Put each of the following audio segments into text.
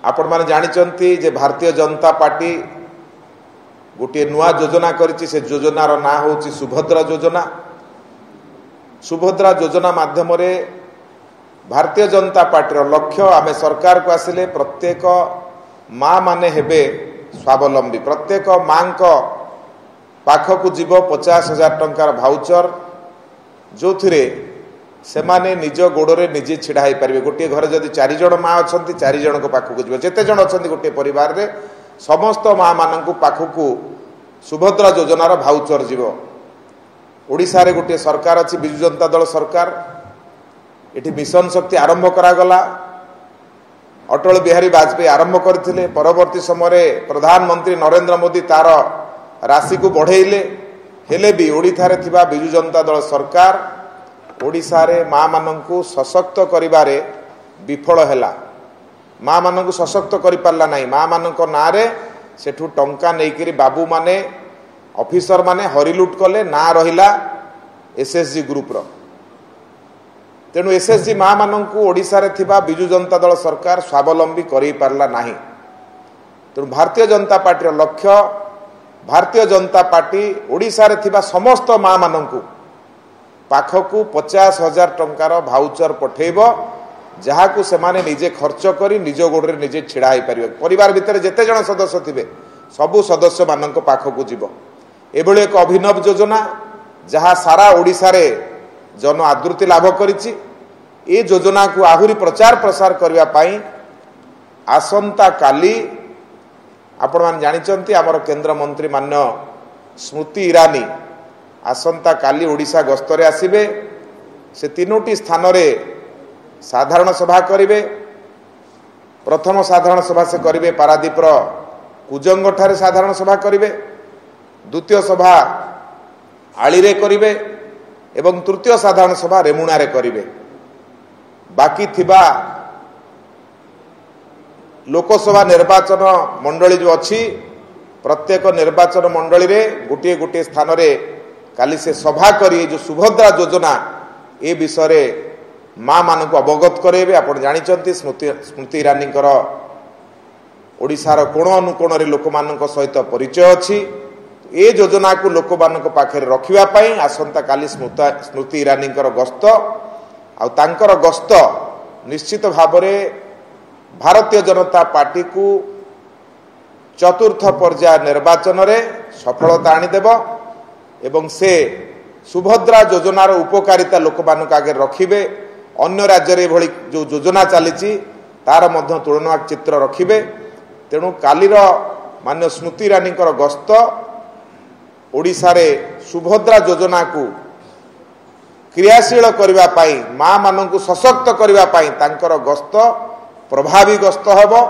आपण माने जानिचंती जे भारतीय जनता पार्टी गोटे नुआ योजना करिछि। से योजनार ना होछि सुभद्रा योजना। सुभद्रा योजना माध्यम रे भारतीय जनता पार्टी लक्ष्य आमे सरकार को आसिले प्रत्येक माँ माने हेबे स्वावलंबी। प्रत्येक माँ को पाखकु जीव 50,000 टंकार भाउचर जो थिरे से माने निज गोड़े निजे छिड़ा हो पारे। गोटे घर जदि 4 जण माँ अच्छा 4 जन को पाखकु जीव जेते जण अच्छा गोटे परिवार रे समस्त माँ मानू पाखकु सुभद्रा योजनार भाउचर जीव। ओडिशा रे गोटे सरकार अच्छी बिजु जनता दल सरकार। एटी मिशन शक्ति आरंभ करागला। अटल बिहारी वाजपेयी आरंभ करथिले। परवर्ती समय प्रधानमंत्री नरेंद्र मोदी तार राशि को बढ़ेले। हेले भी ओडिशा रे थिबा बिजु जनता दल सरकार ओडिशा रे माँ मानू सशक्त करिबारे विफल हैला। माँ मानू सशक्त करि पारला नाही। माँ मानक ना रे सेठू टंका नेइकरी बाबू माने ऑफिसर माने हरिलुट कले। ना रहिला एसएसजी ग्रुप रो। तेणु एसएसजी माँ मानू ओडिशा रे थिबा बिजु जनता दल सरकार स्वावलंबी करि पारला नाही। तेणु भारतीय जनता पार्टी रो लक्ष्य भारतीय जनता पार्टी ओडिशा रे थिबा समस्त माँ मानू पाखकु 50,000 टंकार भाउचर पठेइबो। जहाकु सेमाने निजे खर्च करी निज गोड़े निजे छिड़ा हो पारे। परिवार भितर जेते जण सदस्य थिबे सबु सदस्य मानक पाखकु जीव। एभली एक अभिनव योजना जहाँ सारा ओडिशा रे जन आदृति लाभ करिछि। ए योजना को आहुरी प्रचार प्रसार करबा पई आसंता काली आपण मान जानिचंती हमर केंद्र मंत्री मान्य स्मृति ईरानी आसंता काली ओडिशा गस्तरे आसिबे। से 3टी स्थान रे साधारण सभा करिवे। प्रथम साधारण सभा से करिवे पारादीपर कुजंग ठारे साधारण सभा करिवे। द्वितीय सभा आली रे करिवे एवं तृतीय साधारण सभा रेमुणा रे करिवे। बाकी थिबा लोकसभा निर्वाचन मंडली जो अच्छी प्रत्येक निर्वाचन मंडली रे गोटे गोटे स्थान रे काली से सभा करी जो सुभद्रा योजना ए विषय रे माँ मान को अवगत करेबे। आपण जानिचंती स्मृति ईरानी ओडिशार कोण अनुकोण रे लोक मानक सहित परिचय अच्छी। ए योजना को लोक मानक पाखे रखिबा पई आसंता काली स्मृति ईरानी गस्त आ तांकर गस्त निश्चित भाव में भारतीय जनता पार्टी को चतुर्थ पर्याय निर्वाचन रे सफलता आनीदेव एवं से सुभद्रा योजनार उपकारिता लोक मानक आगे रखिबे। अन्य राज्य रे भली जो योजना चली तार मध्य तुलना चित्र रखिबे। तेणु कालीर मान्य स्मृति ईरानी गस्त ओडिशा रे सुभद्रा योजना को क्रियाशील करबा पई माँ मानू सशक्त करबा पई तांकर गस्त प्रभावी गस्त हबो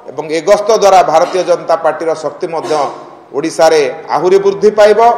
एवं ए गस्त द्वारा भारतीय जनता पार्टी शक्ति मध्य ओडिशा रे आहुरी वृद्धि पाइबो।